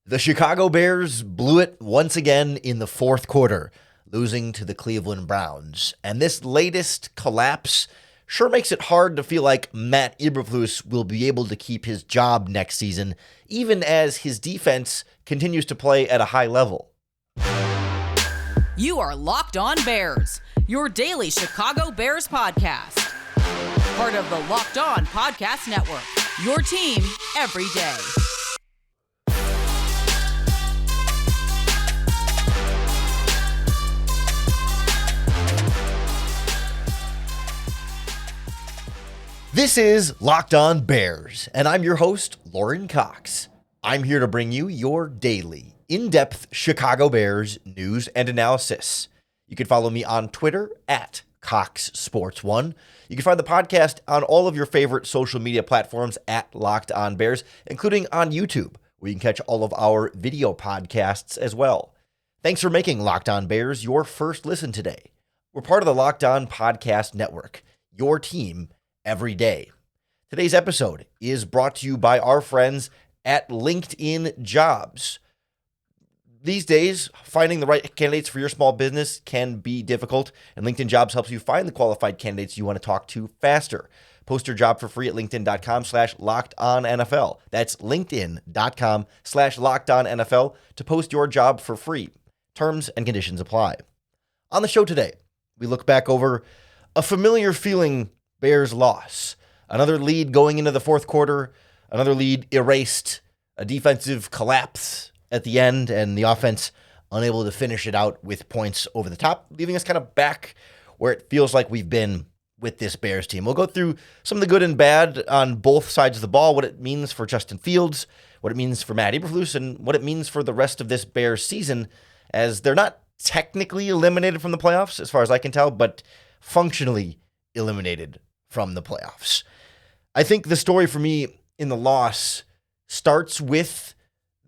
The Chicago Bears blew it once again in the fourth quarter, losing to the Cleveland Browns. And this latest collapse sure makes it hard to feel like Matt Eberflus will be able to keep his job next season, even as his defense continues to play at a high level. You are Locked On Bears, your daily Chicago Bears podcast. Part of the Locked On Podcast Network, your team every day. This is Locked On Bears, and I'm your host, Lauren Cox. I'm here to bring you your daily, in-depth Chicago Bears news and analysis. You can follow me on Twitter at CoxSports1. You can find the podcast on all of your favorite social media platforms at Locked On Bears, including on YouTube, where you can catch all of our video podcasts as well. Thanks for making Locked On Bears your first listen today. We're part of the Locked On Podcast Network, your team every day. Today's episode is brought to you by our friends at LinkedIn Jobs. These days, finding the right candidates for your small business can be difficult, and LinkedIn Jobs helps you find the qualified candidates you want to talk to faster. Post your job for free at linkedin.com/lockedonnfl. That's linkedin.com/lockedonnfl to post your job for free. Terms and conditions apply. On the show today, we look back over a familiar feeling Bears loss. Another lead going into the fourth quarter, another lead erased, a defensive collapse at the end, and the offense unable to finish it out with points over the top, leaving us kind of back where it feels like we've been with this Bears team. We'll go through some of the good and bad on both sides of the ball, what it means for Justin Fields, what it means for Matt Eberflus, and what it means for the rest of this Bears season, as they're not technically eliminated from the playoffs, as far as I can tell, but functionally eliminated from the playoffs. I think the story for me in the loss starts with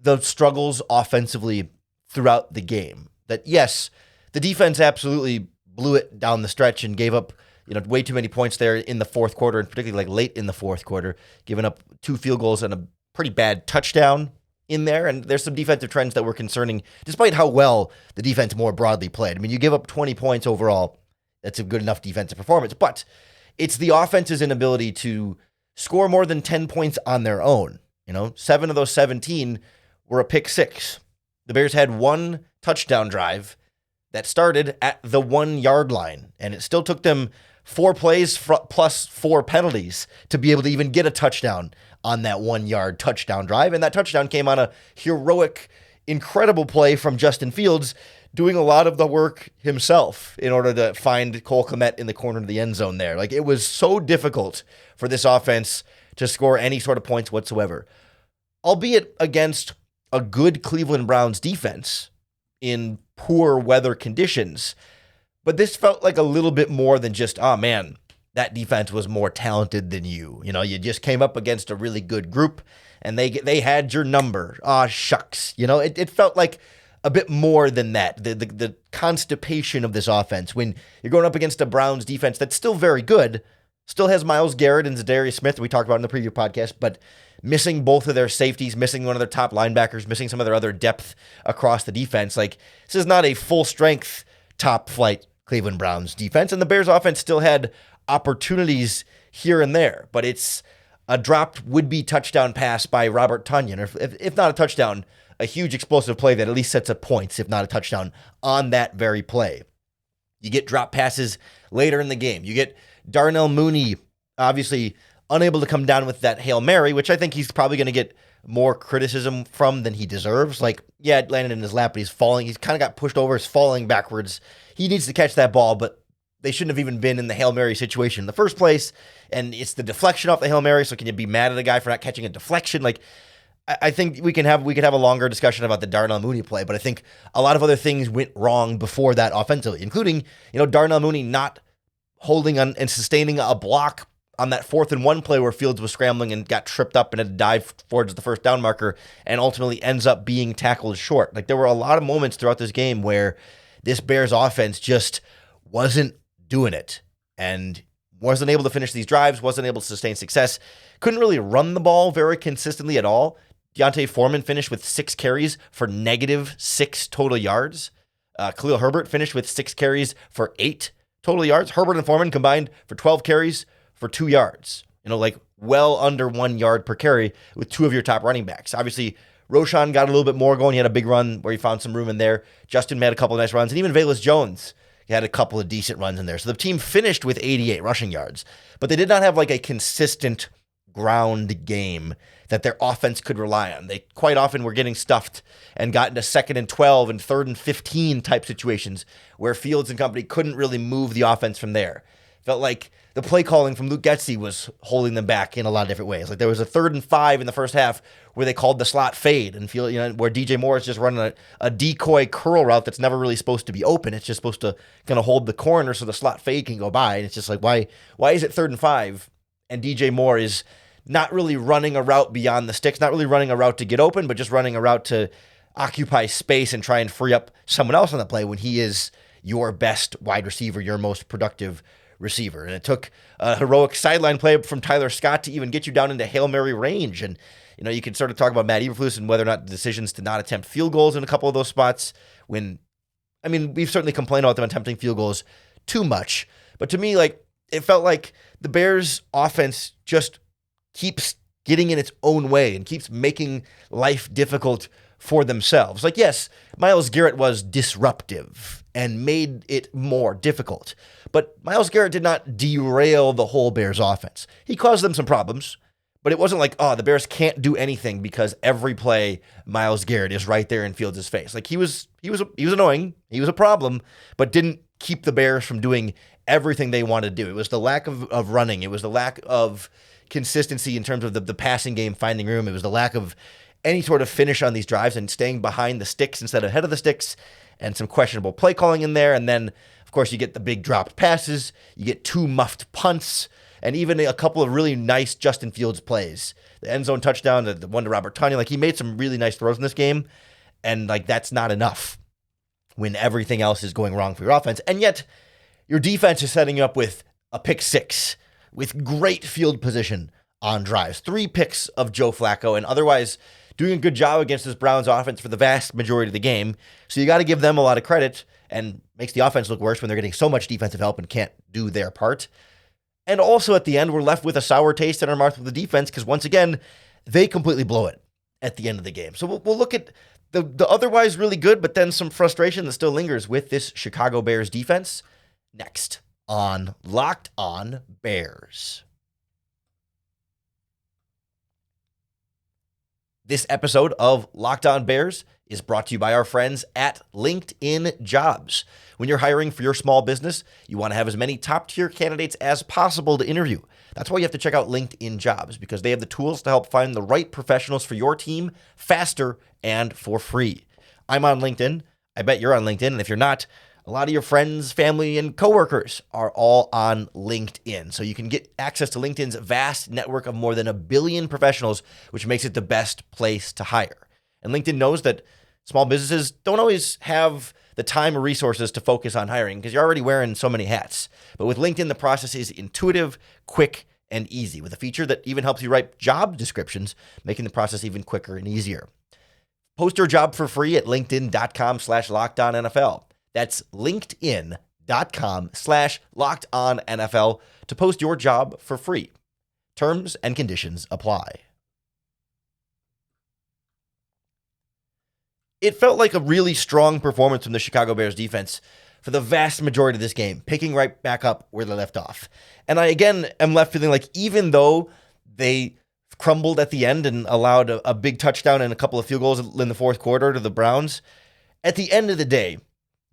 the struggles offensively throughout the game. That yes, the defense absolutely blew it down the stretch and gave up, way too many points there in the fourth quarter, and particularly like late in the fourth quarter, giving up 2 field goals and a pretty bad touchdown in there. And there's some defensive trends that were concerning, despite how well the defense more broadly played. I mean, you give up 20 points overall. That's a good enough defensive performance, but it's the offense's inability to score more than 10 points on their own. 7 of those 17 were a pick six. The Bears had one touchdown drive that started at the 1 yard line, and it still took them 4 plays plus 4 penalties to be able to even get a touchdown on that 1 yard touchdown drive. And that touchdown came on a heroic, incredible play from Justin Fields, doing a lot of the work himself in order to find Cole Kmet in the corner of the end zone there. Like, it was so difficult for this offense to score any sort of points whatsoever, albeit against a good Cleveland Browns defense in poor weather conditions. But this felt like a little bit more than just, oh man, that defense was more talented than you. You just came up against a really good group and they had your number. Ah, shucks. It felt like a bit more than that. The constipation of this offense when you're going up against a Browns defense that's still very good, still has Myles Garrett and Zadarius Smith that we talked about in the preview podcast, but missing both of their safeties, missing one of their top linebackers, missing some of their other depth across the defense. Like, this is not a full strength, top flight Cleveland Browns defense, and the Bears offense still had opportunities here and there, but it's a dropped would-be touchdown pass by Robert Tonyan, or if not a touchdown, a huge explosive play that at least sets up points, if not a touchdown, on that very play. You get drop passes later in the game. You get Darnell Mooney, obviously unable to come down with that Hail Mary, which I think he's probably going to get more criticism from than he deserves. Like, yeah, it landed in his lap, but he's falling. He's kind of got pushed over. He's falling backwards. He needs to catch that ball, but they shouldn't have even been in the Hail Mary situation in the first place. And it's the deflection off the Hail Mary, so can you be mad at a guy for not catching a deflection? Like, I think we could have a longer discussion about the Darnell Mooney play, but I think a lot of other things went wrong before that offensively, including, Darnell Mooney not holding on and sustaining a block on that 4th and 1 play where Fields was scrambling and got tripped up and had to dive towards the first down marker and ultimately ends up being tackled short. Like, there were a lot of moments throughout this game where this Bears offense just wasn't doing it and wasn't able to finish these drives, wasn't able to sustain success, couldn't really run the ball very consistently at all. Deontay Foreman finished with 6 carries for -6 total yards. Khalil Herbert finished with 6 carries for 8 total yards. Herbert and Foreman combined for 12 carries for 2 yards. Like well under 1 yard per carry with 2 of your top running backs. Obviously, Roshan got a little bit more going. He had a big run where he found some room in there. Justin had a couple of nice runs. And even Velus Jones had a couple of decent runs in there. So the team finished with 88 rushing yards. But they did not have like a consistent ground game that their offense could rely on. They quite often were getting stuffed and got into 2nd and 12 and 3rd and 15 type situations where Fields and company couldn't really move the offense from there. Felt like the play calling from Luke Getsy was holding them back in a lot of different ways. Like there was a 3rd and 5 in the first half where they called the slot fade and where DJ Moore is just running a decoy curl route that's never really supposed to be open. It's just supposed to kind of hold the corner so the slot fade can go by. And it's just like, why is it 3rd and 5 and DJ Moore is not really running a route beyond the sticks, not really running a route to get open, but just running a route to occupy space and try and free up someone else on the play when he is your best wide receiver, your most productive receiver. And it took a heroic sideline play from Tyler Scott to even get you down into Hail Mary range. And, you can sort of talk about Matt Eberflus and whether or not the decisions to not attempt field goals in a couple of those spots we've certainly complained about them attempting field goals too much. But to me, it felt like the Bears offense just keeps getting in its own way and keeps making life difficult for themselves. Yes, Myles Garrett was disruptive and made it more difficult. But Myles Garrett did not derail the whole Bears offense. He caused them some problems, but it wasn't like, the Bears can't do anything because every play Myles Garrett is right there in Fields' face. He was annoying. He was a problem, but didn't keep the Bears from doing everything they wanted to do. It was the lack of running. It was the lack of consistency in terms of the passing game finding room. It was the lack of any sort of finish on these drives and staying behind the sticks instead of ahead of the sticks, and some questionable play calling in there. And then, of course, you get the big dropped passes, you get 2 muffed punts, and even a couple of really nice Justin Fields plays. The end zone touchdown, the one to Robert Tonyan, he made some really nice throws in this game, and that's not enough when everything else is going wrong for your offense. And yet, your defense is setting you up with a pick 6, with great field position on drives. 3 picks of Joe Flacco, and otherwise doing a good job against this Browns offense for the vast majority of the game. So you got to give them a lot of credit, and makes the offense look worse when they're getting so much defensive help and can't do their part. And also at the end, we're left with a sour taste in our mouth with the defense because once again, they completely blow it at the end of the game. So we'll look at the otherwise really good, but then some frustration that still lingers with this Chicago Bears defense next on Locked On Bears. This episode of Locked On Bears is brought to you by our friends at LinkedIn Jobs. When you're hiring for your small business, you want to have as many top-tier candidates as possible to interview. That's why you have to check out LinkedIn Jobs, because they have the tools to help find the right professionals for your team faster and for free. I'm on LinkedIn. I bet you're on LinkedIn. And if you're not, a lot of your friends, family, and coworkers are all on LinkedIn. So you can get access to LinkedIn's vast network of more than 1 billion professionals, which makes it the best place to hire. And LinkedIn knows that small businesses don't always have the time or resources to focus on hiring because you're already wearing so many hats. But with LinkedIn, the process is intuitive, quick, and easy, with a feature that even helps you write job descriptions, making the process even quicker and easier. Post your job for free at linkedin.com/LockedOnNFL. That's linkedin.com/LockedOnNFL to post your job for free. Terms and conditions apply. It felt like a really strong performance from the Chicago Bears defense for the vast majority of this game, picking right back up where they left off. And I, again, am left feeling like even though they crumbled at the end and allowed a big touchdown and a couple of field goals in the fourth quarter to the Browns, at the end of the day,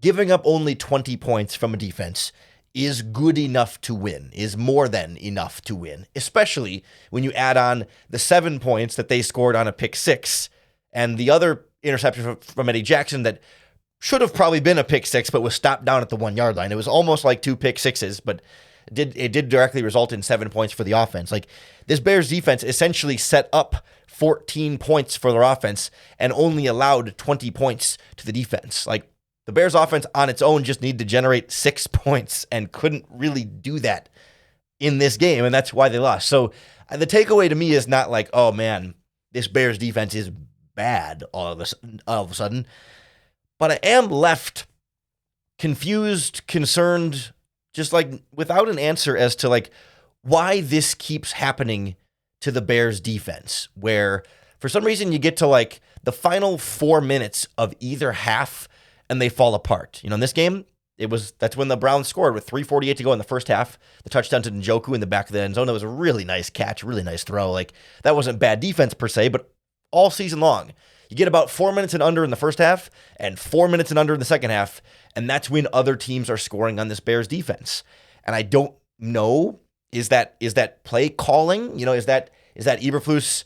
giving up only 20 points from a defense is good enough to win, is more than enough to win, especially when you add on the 7 points that they scored on a pick 6 and the other interception from Eddie Jackson that should have probably been a pick 6 but was stopped down at the 1 yard line. It was almost like 2 pick 6s, but it did directly result in 7 points for the offense. Like, this Bears defense essentially set up 14 points for their offense and only allowed 20 points to the defense. Like, the Bears offense on its own just needed to generate 6 points and couldn't really do that in this game, and that's why they lost. So the takeaway to me is not like, oh man, this Bears defense is bad all of a sudden. But I am left confused, concerned, just like without an answer as to like why this keeps happening to the Bears defense, where for some reason you get to like the final 4 minutes of either half and they fall apart. In this game, that's when the Browns scored with 3:48 to go in the first half. The touchdown to Njoku in the back of the end zone. That was a really nice catch, really nice throw. Like that wasn't bad defense per se, but all season long, you get about 4 minutes and under in the first half and 4 minutes and under in the second half, and that's when other teams are scoring on this Bears defense. And I don't know, is that play calling? Is that Eberflus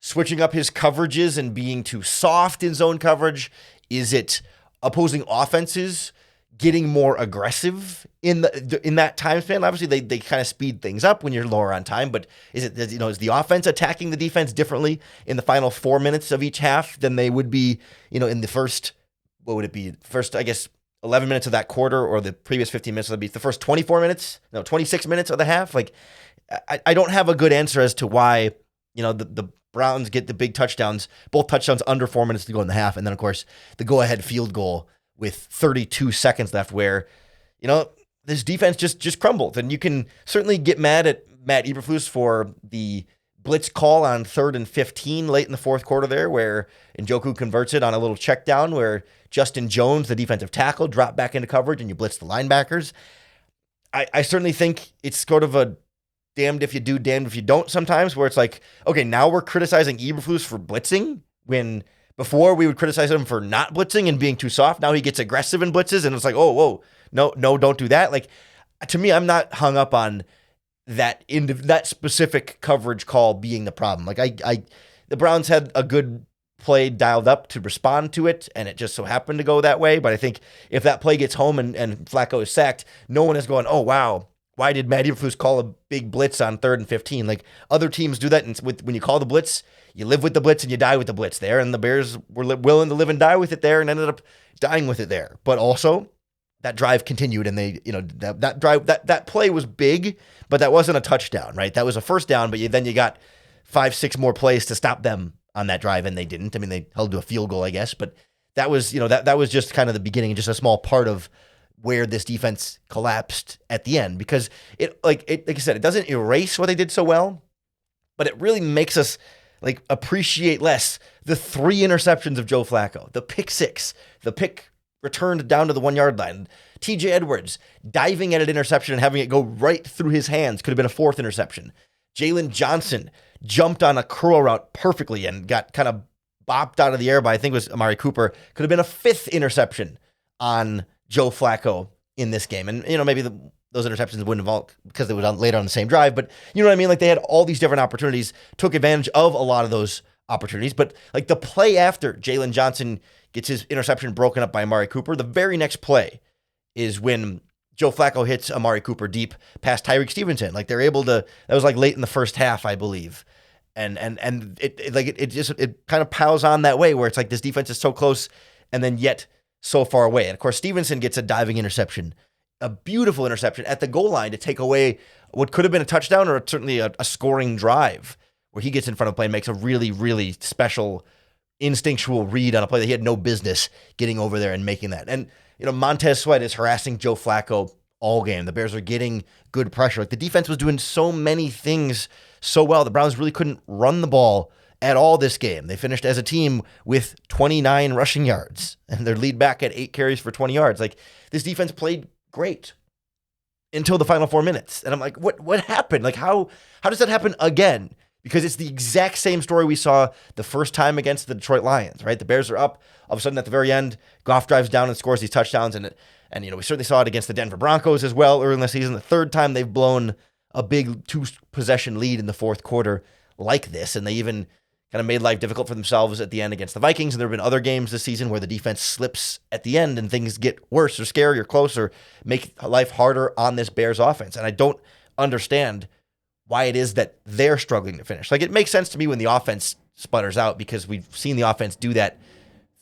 switching up his coverages and being too soft in zone coverage? Is it opposing offenses getting more aggressive in that time span? Obviously, they kind of speed things up when you're lower on time, but is the offense attacking the defense differently in the final 4 minutes of each half than they would be, in the first, what would it be? First, I guess, 11 minutes of that quarter, or the previous 15 minutes of the first 24 minutes, 26 minutes of the half. Like, I don't have a good answer as to why, the Browns get the big touchdowns, both touchdowns under 4 minutes to go in the half. And then, of course, the go-ahead field goal with 32 seconds left where, this defense just crumbled. And you can certainly get mad at Matt Eberflus for the blitz call on 3rd and 15 late in the fourth quarter there, where Njoku converts it on a little check down where Justin Jones, the defensive tackle, dropped back into coverage and you blitz the linebackers. I certainly think it's sort of a damned if you do, damned if you don't sometimes, where it's like, okay, now we're criticizing Eberflus for blitzing when before we would criticize him for not blitzing and being too soft. Now he gets aggressive in blitzes and it's like, oh, whoa, no, don't do that. Like, to me, I'm not hung up on that specific coverage call being the problem. Like the Browns had a good play dialed up to respond to it, and it just so happened to go that way. But I think if that play gets home and Flacco is sacked, no one is going, oh, wow, why did Matt Eberflus call a big blitz on 3rd and 15? Like, other teams do that, and when you call the blitz, you live with the blitz and you die with the blitz there, and the Bears were willing to live and die with it there and ended up dying with it there. But also, that drive continued, and they, that drive, that play was big, but that wasn't a touchdown, right? That was a first down, but then you got 5-6 more plays to stop them on that drive, and they didn't. I mean, they held to a field goal, I guess, but that was, that was just kind of the beginning, just a small part of where this defense collapsed at the end, because like I said, it doesn't erase what they did so well, but it really makes us like appreciate less the 3 interceptions of Joe Flacco, the pick 6, the pick returned down to the 1 yard line, TJ Edwards diving at an interception and having it go right through his hands, could have been a 4th interception. Jalen Johnson jumped on a curl route perfectly and got kind of bopped out of the air by, I think it was Amari Cooper, could have been a 5th interception on Joe Flacco in this game. And, maybe those interceptions wouldn't involve because it was later on the same drive, but you know what I mean? Like, they had all these different opportunities, took advantage of a lot of those opportunities. But like the play after Jalen Johnson gets his interception broken up by Amari Cooper, the very next play is when Joe Flacco hits Amari Cooper deep past Tyreek Stevenson. Like, they're able to, that was like late in the first half, I believe. And it kind of piles on that way where it's like this defense is so close and then yet so far away. And of course, Stevenson gets a diving interception, a beautiful interception at the goal line to take away what could have been a touchdown or certainly a scoring drive, where he gets in front of the play and makes a really, really special instinctual read on a play that he had no business getting over there and making that. And, Montez Sweat is harassing Joe Flacco all game. The Bears are getting good pressure. Like, the defense was doing so many things so well. The Browns really couldn't run the ball at all this game. They finished as a team with 29 rushing yards and their lead back at 8 carries for 20 yards. Like, this defense played great until the final 4 minutes. And I'm like, what happened? Like, how does that happen again? Because it's the exact same story we saw the first time against the Detroit Lions, right? The Bears are up. All of a sudden, at the very end, Goff drives down and scores these touchdowns. And we certainly saw it against the Denver Broncos as well early in the season. The third time they've blown a big 2-possession lead in the fourth quarter like this. And they even kind of made life difficult for themselves at the end against the Vikings. And there have been other games this season where the defense slips at the end and things get worse or scary or closer, make life harder on this Bears offense. And I don't understand why it is that they're struggling to finish. Like, it makes sense to me when the offense sputters out, because we've seen the offense do that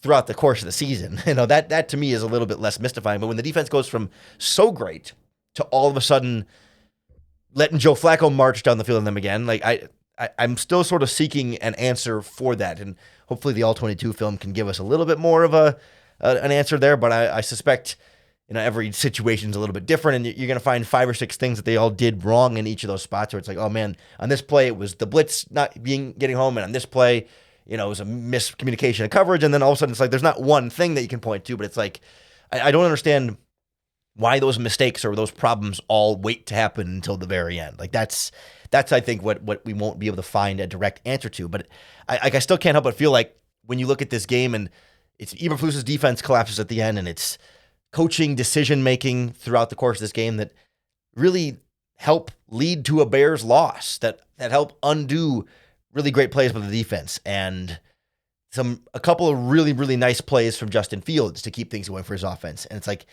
throughout the course of the season. That to me is a little bit less mystifying. But when the defense goes from so great to all of a sudden letting Joe Flacco march down the field on them again, like, I'm still sort of seeking an answer for that, and hopefully the All-22 film can give us a little bit more of an answer there, but I suspect every situation's a little bit different, and you're going to find 5 or 6 things that they all did wrong in each of those spots where it's like, oh man, on this play it was the blitz not getting home, and on this play, it was a miscommunication of coverage, and then all of a sudden it's like there's not one thing that you can point to, but it's like I don't understand why those mistakes or those problems all wait to happen until the very end. Like that's I think what we won't be able to find a direct answer to. But I still can't help but feel like when you look at this game and it's Eberflus's defense collapses at the end and it's coaching decision-making throughout the course of this game that really help lead to a Bears loss, that help undo really great plays by the defense and a couple of really, really nice plays from Justin Fields to keep things going for his offense. And it's like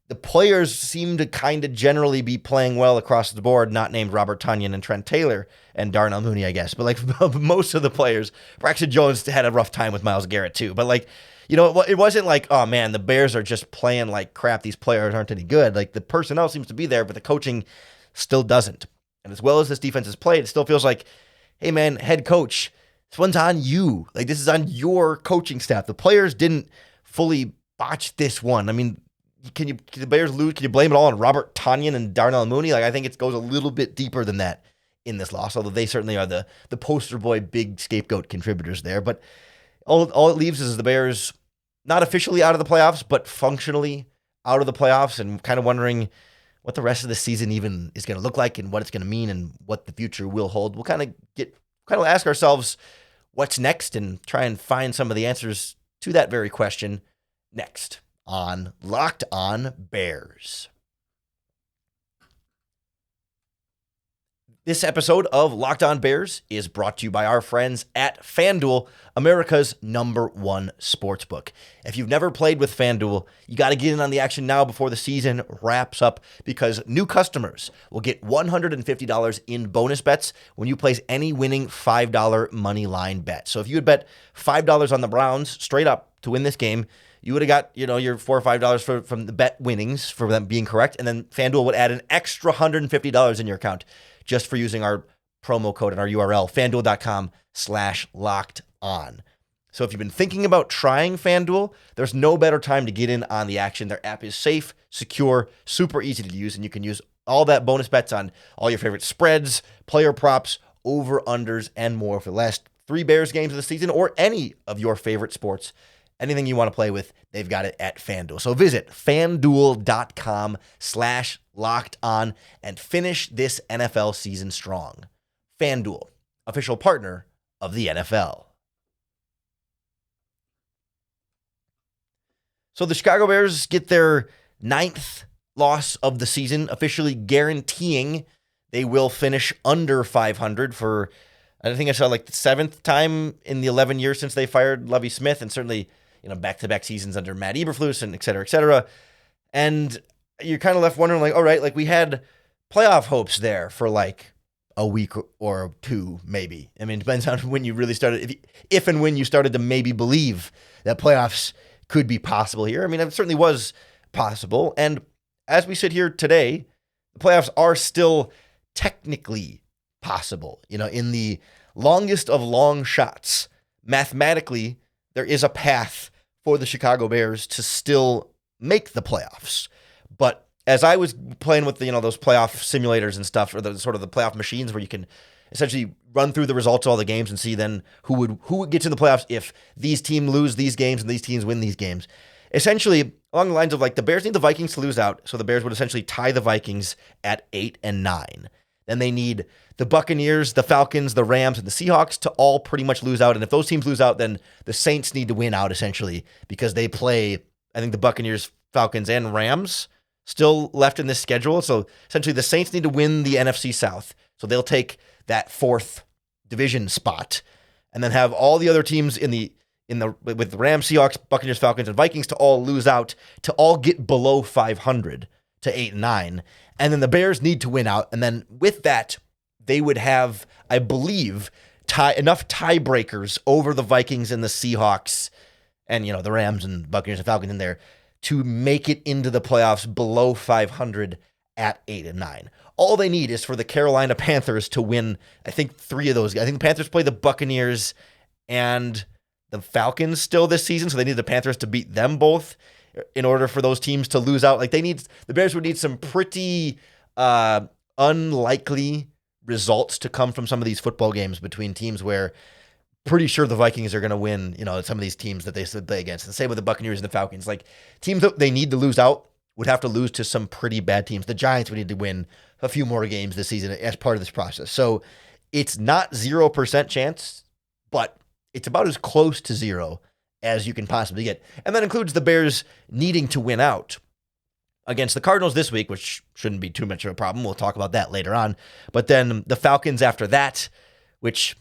the players seem to kind of generally be playing well across the board, not named Robert Tonyan and Trent Taylor and Darnell Mooney, I guess. But like most of the players, Braxton Jones had a rough time with Myles Garrett too. But like, it wasn't like, oh man, the Bears are just playing like crap. These players aren't any good. Like the personnel seems to be there, but the coaching still doesn't. And as well as this defense has played, it still feels like, hey man, head coach, this one's on you. Like this is on your coaching staff. The players didn't fully botch this one. I mean, can the Bears lose? Can you blame it all on Robert Tonyan and Darnell Mooney? Like I think it goes a little bit deeper than that in this loss, although they certainly are the poster boy big scapegoat contributors there. But all it leaves is the Bears not officially out of the playoffs, but functionally out of the playoffs, and kind of wondering what the rest of the season even is going to look like and what it's going to mean and what the future will hold. We'll kind of ask ourselves what's next and try and find some of the answers to that very question next on Locked On Bears. This episode of Locked On Bears is brought to you by our friends at FanDuel, America's #1 sportsbook. If you've never played with FanDuel, you got to get in on the action now before the season wraps up, because new customers will get $150 in bonus bets when you place any winning $5 money line bet. So if you had bet $5 on the Browns straight up to win this game, you would have got, your $4 or $5 from the bet winnings for them being correct, and then FanDuel would add an extra $150 in your account just for using our promo code and our URL, FanDuel.com/lockedon. So if you've been thinking about trying FanDuel, there's no better time to get in on the action. Their app is safe, secure, super easy to use, and you can use all that bonus bets on all your favorite spreads, player props, over-unders, and more for the last 3 Bears games of the season or any of your favorite sports. Anything you want to play with, they've got it at FanDuel. So visit FanDuel.com/lockedon and finish this NFL season strong. FanDuel, official partner of the NFL. So the Chicago Bears get their 9th loss of the season, officially guaranteeing they will finish under 500 for, I think I saw like the 7th time in the 11 years since they fired Lovie Smith, and certainly back-to-back seasons under Matt Eberflus and et cetera, et cetera. And you're kind of left wondering, like, all right, like we had playoff hopes there for like a week or 2, maybe. I mean, it depends on when you really started, if and when you started to maybe believe that playoffs could be possible here. I mean, it certainly was possible. And as we sit here today, the playoffs are still technically possible. In the longest of long shots, mathematically, there is a path for the Chicago Bears to still make the playoffs. But as I was playing with those playoff simulators and stuff, or the sort of the playoff machines where you can essentially run through the results of all the games and see then who gets in the playoffs if these teams lose these games and these teams win these games. Essentially, along the lines of like the Bears need the Vikings to lose out, so the Bears would essentially tie the Vikings at 8 and 9. Then they need the Buccaneers, the Falcons, the Rams, and the Seahawks to all pretty much lose out. And if those teams lose out, then the Saints need to win out, essentially, because they play, I think, the Buccaneers, Falcons, and Rams still left in this schedule. So essentially the Saints need to win the NFC South. So they'll take that 4th division spot and then have all the other teams with the Rams, Seahawks, Buccaneers, Falcons, and Vikings to all lose out, to all get below 500 to 8 and 9. And then the Bears need to win out. And then with that, they would have, I believe, enough tiebreakers over the Vikings and the Seahawks and, the Rams and Buccaneers and Falcons in there to make it into the playoffs below 500 at 8-9. All they need is for the Carolina Panthers to win, I think, 3 of those. I think the Panthers play the Buccaneers and the Falcons still this season, so they need the Panthers to beat them both in order for those teams to lose out. Like the Bears would need some pretty unlikely results to come from some of these football games between teams where pretty sure the Vikings are going to win, some of these teams that they play against. The same with the Buccaneers and the Falcons. Like teams that they need to lose out would have to lose to some pretty bad teams. The Giants would need to win a few more games this season as part of this process. So it's not 0% chance, but it's about as close to 0 as you can possibly get. And that includes the Bears needing to win out against the Cardinals this week, which shouldn't be too much of a problem. We'll talk about that later on. But then the Falcons after that, which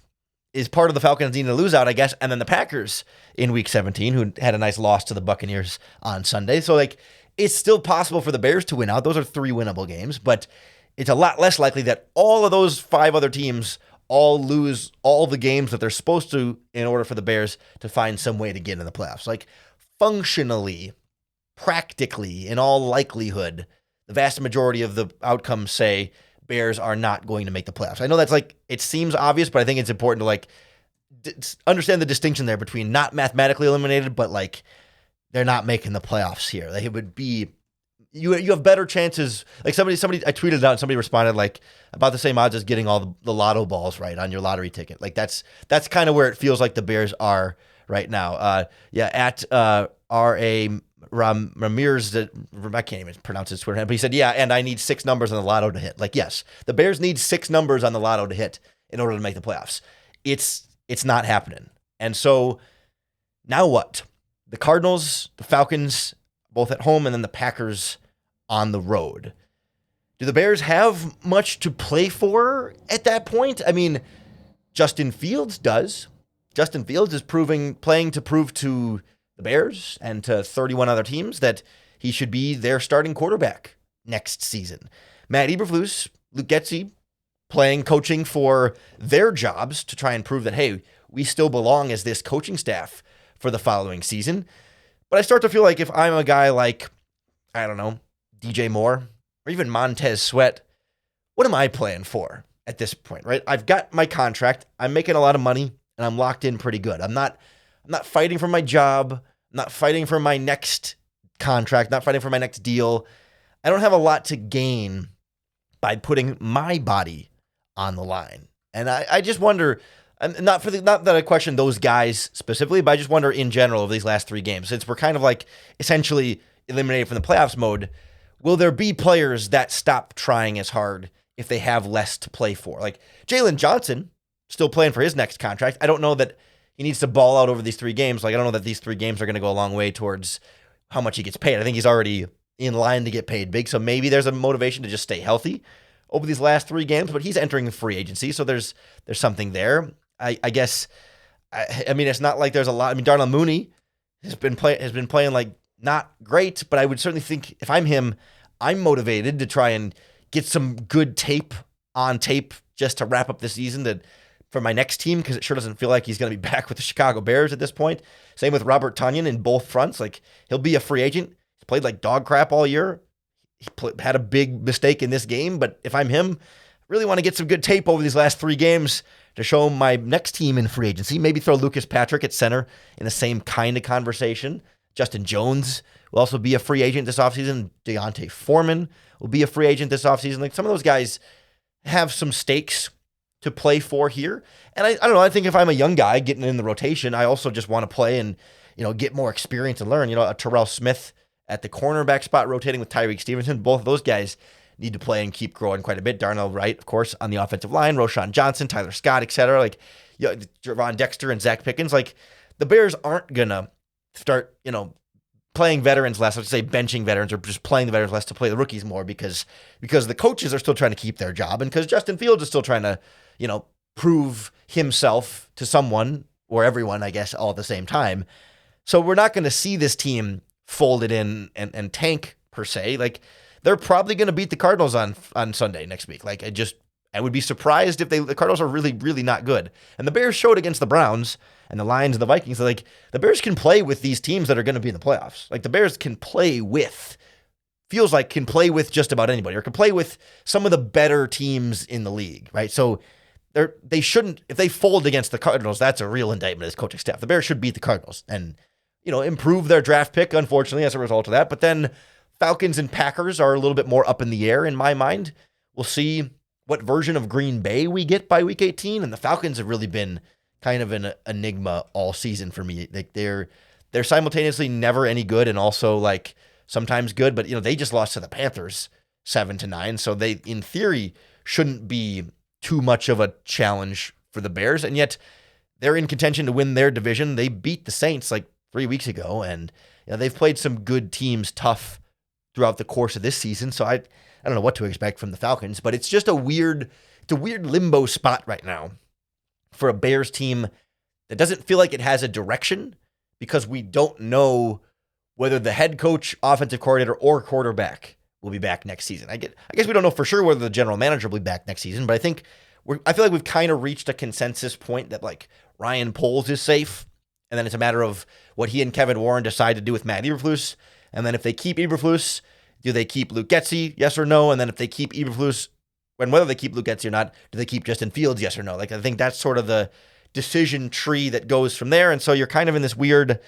is part of the Falcons needing to lose out, I guess, and then the Packers in Week 17, who had a nice loss to the Buccaneers on Sunday. So, it's still possible for the Bears to win out. Those are 3 winnable games, but it's a lot less likely that all of those 5 other teams all lose all the games that they're supposed to in order for the Bears to find some way to get in the playoffs. Functionally, practically, in all likelihood, the vast majority of the outcomes say Bears are not going to make the playoffs. I know that's it seems obvious, but I think it's important to understand the distinction there between not mathematically eliminated, but they're not making the playoffs here. It would be you have better chances. Somebody I tweeted it out and somebody responded about the same odds as getting all the lotto balls right on your lottery ticket. That's kind of where it feels like the Bears are right now. At R.A. Ramirez, I can't even pronounce his Twitter handle, but he said, and I need 6 numbers on the lotto to hit. Yes, the Bears need 6 numbers on the lotto to hit in order to make the playoffs. It's not happening. And so now what? The Cardinals, the Falcons, both at home, and then the Packers on the road. Do the Bears have much to play for at that point? I mean, Justin Fields does. Justin Fields is playing to prove to the Bears and to 31 other teams that he should be their starting quarterback next season. Matt Eberflus, Luke Getsy, coaching for their jobs to try and prove that, hey, we still belong as this coaching staff for the following season. But I start to feel like if I'm a guy I don't know, DJ Moore or even Montez Sweat, what am I playing for at this point, right? I've got my contract. I'm making a lot of money and I'm locked in pretty good. I'm not fighting for my job. I'm not fighting for my next contract, not fighting for my next deal. I don't have a lot to gain by putting my body on the line. And I just wonder, not that I question those guys specifically, but I just wonder in general of these last 3 games, since we're kind of essentially eliminated from the playoffs mode, will there be players that stop trying as hard if they have less to play for? Jalen Johnson, still playing for his next contract. I don't know that he needs to ball out over these 3 games. I don't know that these 3 games are going to go a long way towards how much he gets paid. I think he's already in line to get paid big, so maybe there's a motivation to just stay healthy over these last 3 games, but he's entering free agency, so there's something there. I guess, I mean, it's not like there's a lot. I mean, Darnell Mooney has been playing not great, but I would certainly think if I'm him, I'm motivated to try and get some good tape on tape just to wrap up the season for my next team, because it sure doesn't feel like he's going to be back with the Chicago Bears at this point. Same with Robert Tonyan in both fronts. He'll be a free agent. He's played like dog crap all year. He had a big mistake in this game, but if I'm him, I really want to get some good tape over these last 3 games to show my next team in free agency. Maybe throw Lucas Patrick at center in the same kind of conversation. Justin Jones will also be a free agent this offseason. Deontay Foreman will be a free agent this offseason. Some of those guys have some stakes to play for here. And I don't know, I think if I'm a young guy getting in the rotation, I also just want to play and, get more experience and learn. A Terrell Smith at the cornerback spot rotating with Tyreek Stevenson. Both of those guys need to play and keep growing quite a bit. Darnell Wright, of course, on the offensive line, Roshan Johnson, Tyler Scott, etc. Javon Dexter and Zach Pickens. The Bears aren't going to start, playing veterans less, let's say benching veterans, or just playing the veterans less to play the rookies more because the coaches are still trying to keep their job and because Justin Fields is still trying to, prove himself to someone or everyone, I guess, all at the same time. So we're not going to see this team folded in and tank per se. They're probably going to beat the Cardinals on Sunday next week. I would be surprised if the Cardinals are really, really not good. And the Bears showed against the Browns and the Lions and the Vikings. The Bears can play with these teams that are going to be in the playoffs. The Bears can play with feels like can play with just about anybody or can play with some of the better teams in the league, right? So they shouldn't, if they fold against the Cardinals, that's a real indictment as coaching staff. The Bears should beat the Cardinals and, improve their draft pick, unfortunately, as a result of that. But then Falcons and Packers are a little bit more up in the air in my mind. We'll see what version of Green Bay we get by week 18. And the Falcons have really been kind of an enigma all season for me. They're simultaneously never any good and also like sometimes good, but they just lost to the Panthers 7-9. So they, in theory, shouldn't be too much of a challenge for the Bears. And yet they're in contention to win their division. They beat the Saints like 3 weeks ago. And they've played some good teams tough throughout the course of this season. So I don't know what to expect from the Falcons, but it's just a weird limbo spot right now for a Bears team that doesn't feel like it has a direction because we don't know whether the head coach, offensive coordinator, or quarterback will be back next season. I guess we don't know for sure whether the general manager will be back next season, but I feel like we've kind of reached a consensus point that like Ryan Poles is safe, and then it's a matter of what he and Kevin Warren decide to do with Matt Eberflus, and then if they keep Eberflus, do they keep Luke Getsy, yes or no? And then if they keep Eberflus, whether they keep Luke Getsy or not, do they keep Justin Fields, yes or no? Like I think that's sort of the decision tree that goes from there, and so you're kind of in this weird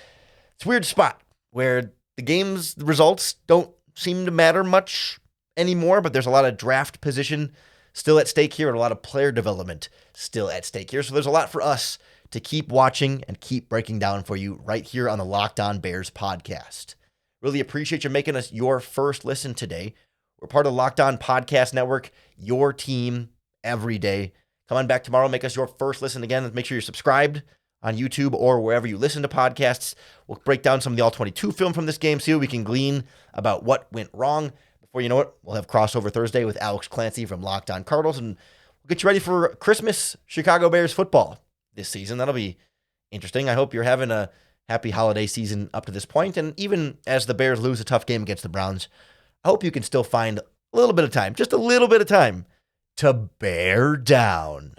spot where the results don't seem to matter much anymore, but there's a lot of draft position still at stake here and a lot of player development still at stake here. So there's a lot for us to keep watching and keep breaking down for you right here on the Locked On Bears podcast. Really appreciate you making us your first listen today. We're part of the Locked On Podcast Network, your team every day. Come on back tomorrow, make us your first listen again. Make sure you're subscribed on YouTube or wherever you listen to podcasts. We'll break down some of the All-22 film from this game, see what we can glean about what went wrong. Before you know it, we'll have Crossover Thursday with Alex Clancy from Locked On Cardinals, and we'll get you ready for Christmas Chicago Bears football this season. That'll be interesting. I hope you're having a happy holiday season up to this point, and even as the Bears lose a tough game against the Browns, I hope you can still find a little bit of time, just a little bit of time, to bear down.